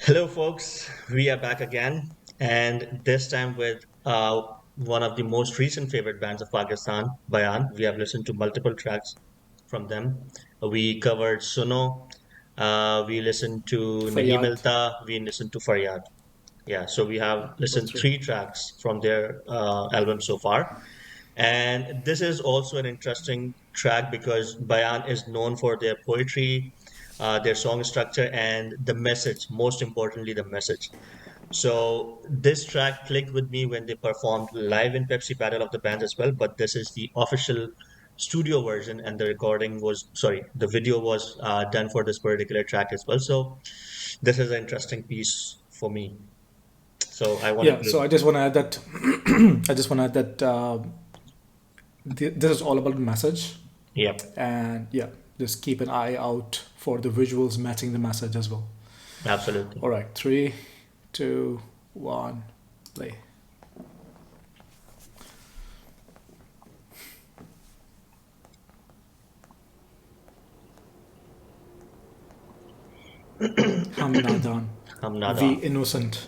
Hello, folks. We are back again, and this time with one of the most recent favorite bands of Pakistan, Bayaan. We have listened to multiple tracks from them. We covered Suno, we listened to Nahi Fayyad. Milta, we listened to Faryad. Yeah, so we have Yeah, those listened three. three tracks from their album so far. And this is also an interesting track because Bayan is known for their poetry, their song structure, and the message, most importantly, the message. So this track clicked with me when they performed live in Pepsi Battle of the Bands as well, but this is the official studio version, and the recording was, sorry, the video was done for this particular track as well. So this is an interesting piece for me. So I wanted Yeah, to, so I just want to add that I just want to add that this is all about the message, yeah. and yeah, just keep an eye out for the visuals matching the message as well. Absolutely. All right, three, two, one, play. Hum Nadaan, Hum the Nadaan. innocent.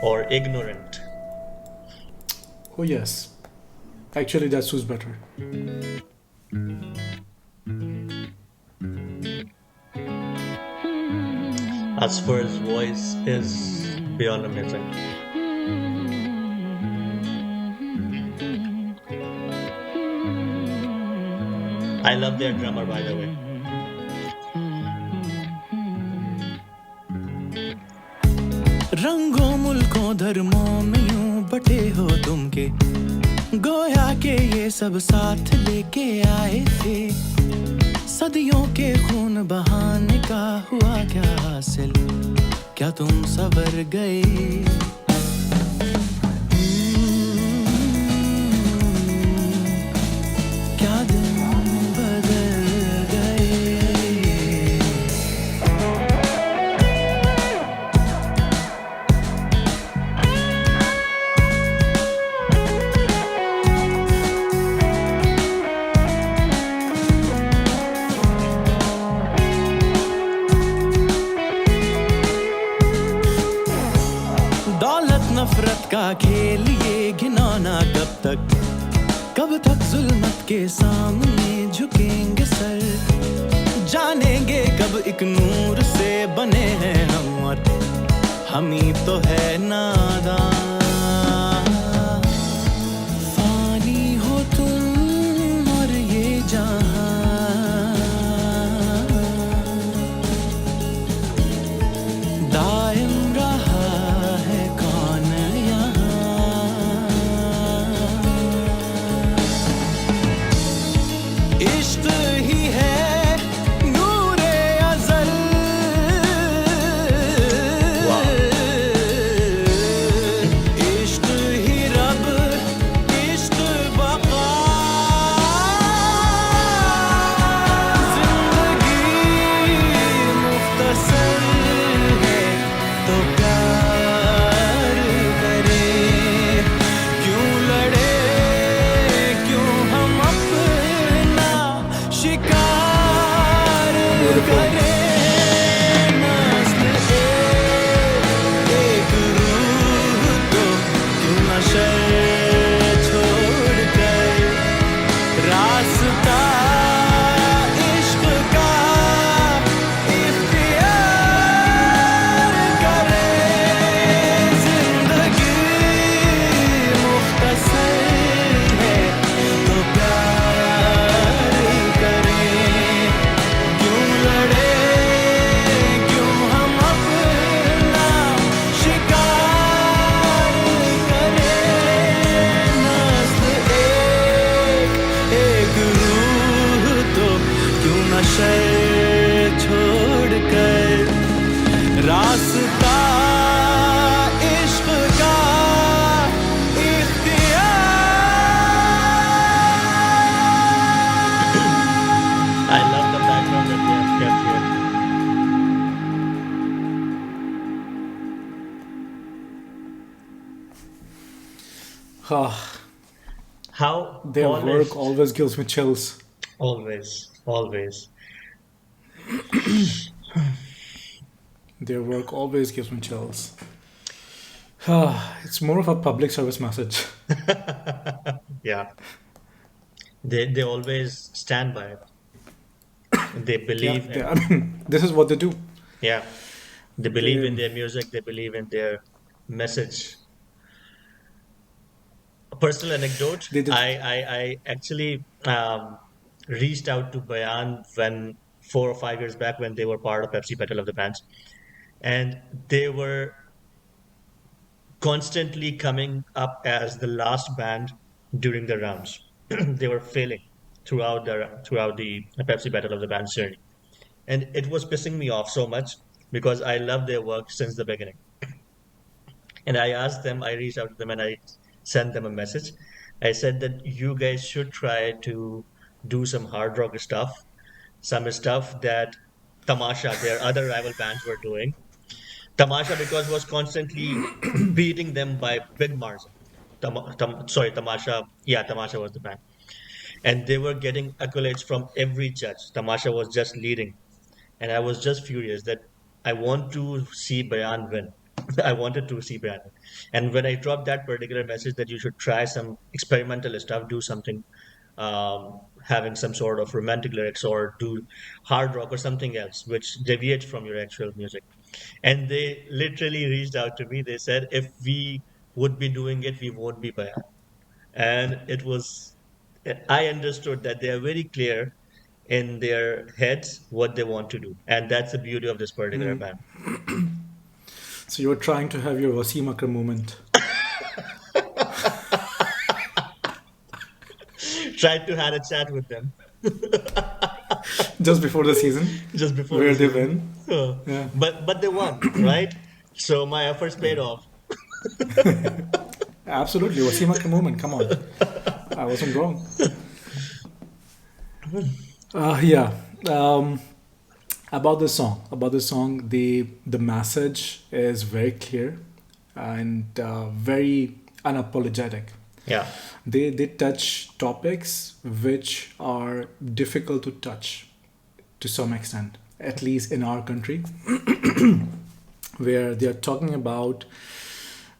Or ignorant. Oh yes, actually that suits better. Asfar's voice is beyond amazing. I love their drummer, by the way. रंगों मुल्कों धर्मों में यूं बटे हो तुम के गोया के ये सब साथ लेके आए थे सदियों के खून बहाने का हुआ क्या हासिल क्या तुम सवर गए क्या दिन बदल गए दौलत नफरत का खेल ये घिनौना कब तक जुल्मत के सामने झुकेंगे सर जानेंगे कब एक नूर से बने हैं हम और हम ही तो है नादान फानी हो तुम और ये जहां दायम रहा है कौन यहाँ इश्क ही है नूरे अज़ल Wow. इश्क ही रब इश्क बका जिंदगी मुख्तसर है तो प्यार करें क्यों लड़े क्यों हम अपना शिकार Beautiful. करें नस्ल एक रूह तो क्यों न शर छोड़ कर रास्ता इश्क का इख्तियार करें जिंदगी मुख्तसर है तो प्यार करें क्यों लड़े क्यों हम अपना शिकार करें नस्ल एक रूह तो क्यों न शर छोड़ कर रास्ता इश्क का इख्तियार I love the background that they have kept here. Ah, How their work polished. always gives me chills. Always, always. Their work always gives me chills. It's more of a public service message. Yeah, they always stand by it. They Yeah, believe I in, mean, this is what they do. yeah, they believe They in their music. They believe in their message. A personal anecdote: they did. I actually reached out to Bayan when 4 or 5 years back when they were part of Pepsi Battle of the Bands, and they were constantly coming up as the last band during the rounds. They were failing throughout the Pepsi Battle of the Bands journey, and it was pissing me off so much because I loved their work since the beginning. And I asked them, I reached out to them, and I sent them a message. I said that you guys should try to do some hard rock stuff, some stuff that Tamasha, their other rival bands, were doing. Tamasha, because was constantly beating them by big margin. Sorry, Tamasha. Yeah, Tamasha was the band, and they were getting accolades from every judge. Tamasha was just leading, and I was just furious that I want to see Bayan win. I wanted to see Bayan win. And when I dropped that particular message that you should try some experimental stuff, do something, having some sort of romantic lyrics or do hard rock or something else which deviates from your actual music. And they literally reached out to me. They said, if we would be doing it, we won't be Bayan. And it was, I understood that they are very clear in their heads what they want to do. And that's the beauty of this particular Mm. band. So you're trying to have your Wasim Akram moment Tried to have a chat with them just before the season, just before the where they season. win. Yeah, But they won, right? So my efforts paid off. absolutely. Wasim Akram moment. Come on, I wasn't wrong. Yeah. Um, about the song, the message is very clear and very unapologetic. Yeah. They touch topics which are difficult to touch to some extent, at least in our country, where they are talking about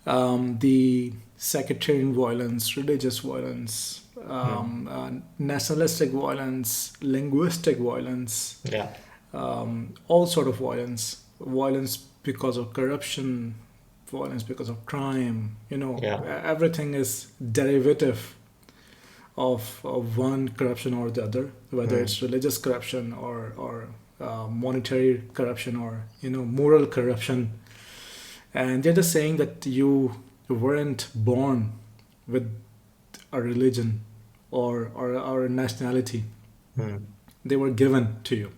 the sectarian violence, religious violence, Hmm. nationalistic violence, linguistic violence, Yeah. all sort of violence, violence because of corruption, violence because of crime. Yeah. Everything is derivative of one corruption or the other, whether Hmm. it's religious corruption or monetary corruption or moral corruption. And they're just saying that you weren't born with a religion or a nationality. Hmm. They were given to you.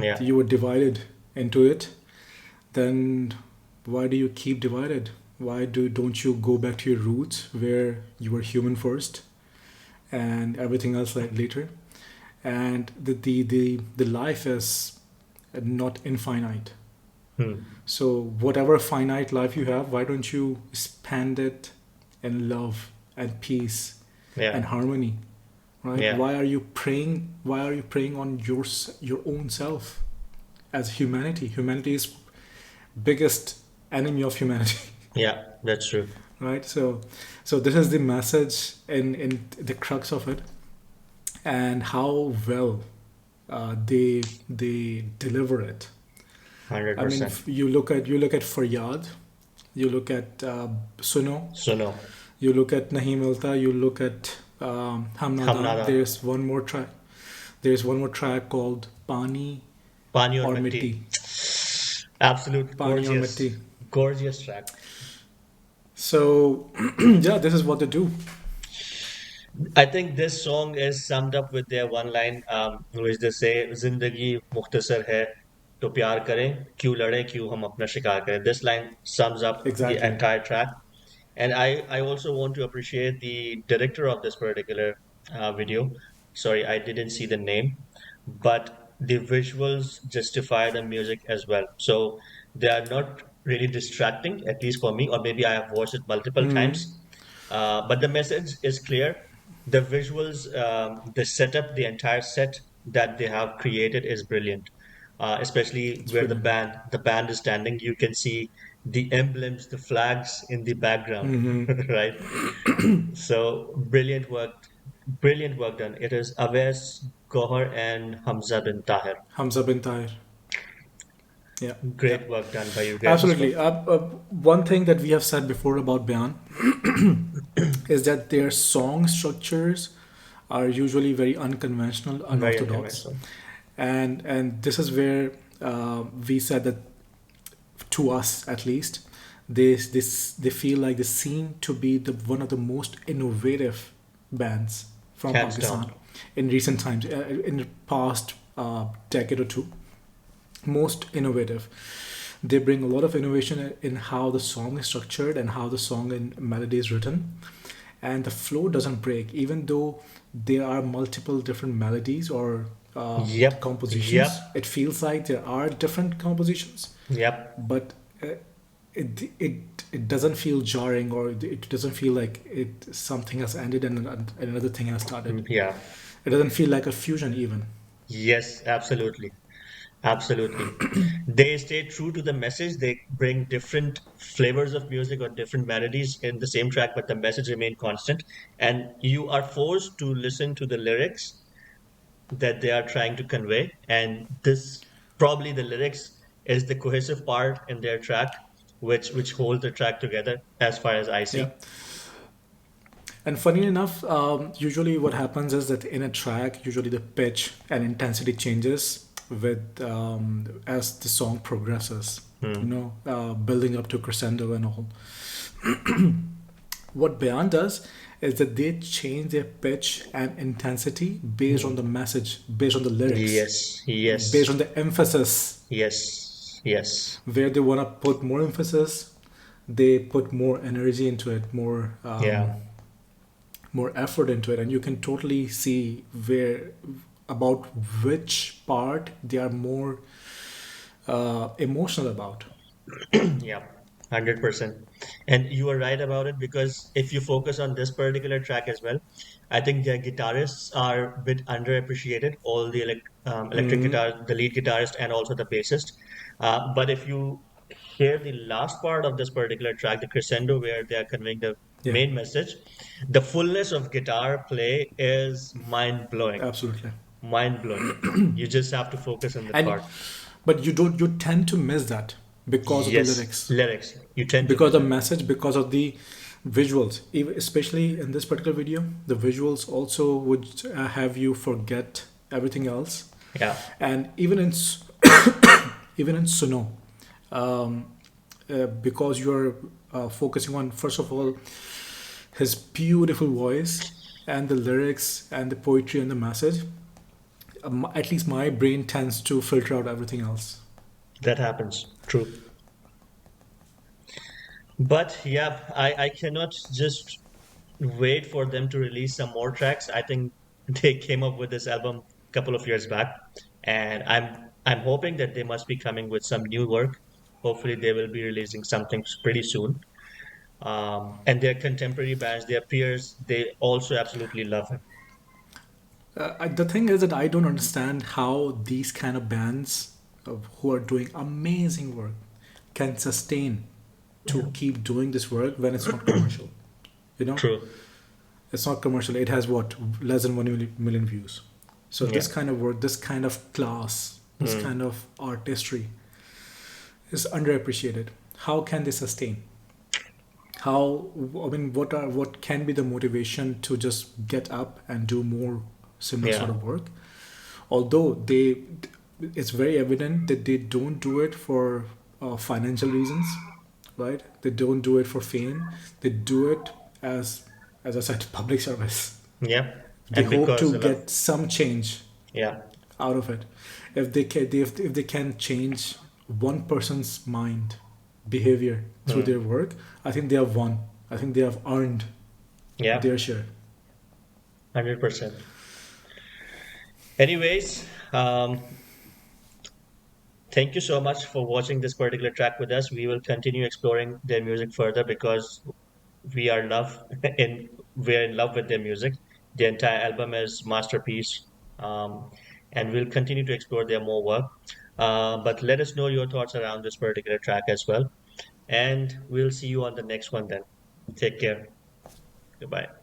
Yeah. You were divided into it. Then why do you keep divided? Why don't you go back to your roots where you were human first and everything else later? And the life is not infinite. Hmm. So whatever finite life you have, why don't you spend it in love and peace Yeah. and harmony, right? Yeah. Why are you preying on your own self as humanity? Humanity is biggest enemy of humanity. Yeah. That's true. Right? So this is the message in the crux of it, and how well they deliver it. I mean, 100%. you look at Faryad, you look at Suno, So no. you look at Nahi Milta, you look at Hum Hum Nadaan. Nadaan. There's one more track. There's one more track called Pani Pani aur or Mitti. Mitti. Absolute Pani or gorgeous, Mitti. gorgeous track. So yeah, this is what they do. I think this song is summed up with their one line, which they say, "जिंदगी मुख्तसर है, तो प्यार करें, क्यों लड़ें, क्यों हम अपना शिकार करें." This line sums up the Exactly. entire track. And I also want to appreciate the director of this particular video. Sorry, I didn't see the name, but the visuals justify the music as well. So they are not really distracting, at least for me, or maybe I have watched it multiple Hmm. times. But the message is clear. The visuals, the setup, the entire set that they have created is brilliant. Especially It's where brilliant. the band is standing, you can see the emblems, the flags in the background, right? So brilliant work done. It is Awais Gohar and Hamza bin Tahir. Hamza bin Tahir. Yeah, yeah, Great work done by you guys as well. absolutely. One thing that we have said before about Bayan is that their song structures are usually very unconventional, Very unorthodox, unconventional. and this is where we said that, to us at least, they feel like they seem to be the one of the most innovative bands from Hands down. Pakistan in recent times, in the past decade or two. Most innovative. They bring a lot of innovation in how the song is structured and how the song and melody is written, and the flow doesn't break, even though there are multiple different melodies or Yep, compositions. yep, It feels like there are different compositions, yep. but it doesn't feel jarring, or it doesn't feel like it something has ended and another thing has started. Yeah. It doesn't feel like a fusion even. Yes, absolutely. Absolutely. They stay true to the message. They bring different flavors of music or different melodies in the same track, but the message remain constant. And you are forced to listen to the lyrics that they are trying to convey. And this probably the lyrics is the cohesive part in their track, which holds the track together as far as I Yeah. see. And funny enough, usually what happens is that in a track, usually the pitch and intensity changes with as the song progresses. You Hmm. know, building up to crescendo and all. What Bayan does is that they change their pitch and intensity based on Hmm. the message, based on the lyrics, Yes, based yes, on the emphasis. yes, yes. Where they want to put more emphasis, they put more energy into it, Yeah. more effort into it, and you can totally see where about which part they are more emotional about. Yeah, 100%. And you are right about it because if you focus on this particular track as well, I think their guitarists are a bit underappreciated, all the electric Hmm. guitar, the lead guitarist, and also the bassist. But if you hear the last part of this particular track, the crescendo, where they are conveying the Yeah, main message, the fullness of guitar play is mind blowing. absolutely. Mind blowing. You just have to focus on that And part. but you tend to miss that because of the Yes, lyrics, lyrics. You tend to because miss of it. the message, because of the visuals. Especially in this particular video, the visuals also would have you forget everything else. Yeah. And even in even in Suno, um, because you're focusing on, first of all, his beautiful voice and the lyrics and the poetry and the message, at least my brain tends to filter out everything else. That happens. True. But yeah, I cannot just wait for them to release some more tracks. I think they came up with this album a couple of years back, and I'm hoping that they must be coming with some new work. Hopefully, they will be releasing something pretty soon. And their contemporary bands, their peers, they also absolutely love him. The thing is that I don't understand how these kind of bands who are doing amazing work can sustain Yeah. to keep doing this work when it's not commercial. You know, True. it's not commercial. It has what, less than 1 million views. So Yeah. this kind of work, this kind of class, this Mm. kind of artistry is underappreciated. How can they sustain? How, I mean, what can be the motivation to just get up and do more similar sort Yeah. of work? Although it's very evident that they don't do it for financial reasons, right? They don't do it for fame. They do it as I said, public service. Yeah. They And hope because to they love. get some change Yeah. out of it. If they can change one person's mind, behavior through Mm. their work, I think they have won. I think they have earned Yeah. their share. 100%. Anyways, thank you so much for watching this particular track with us. We will continue exploring their music further because we are love in we're in love with their music The entire album is masterpiece, um, and we'll continue to explore their more work. But let us know your thoughts around this particular track as well, and we'll see you on the next one then. Take care. Goodbye.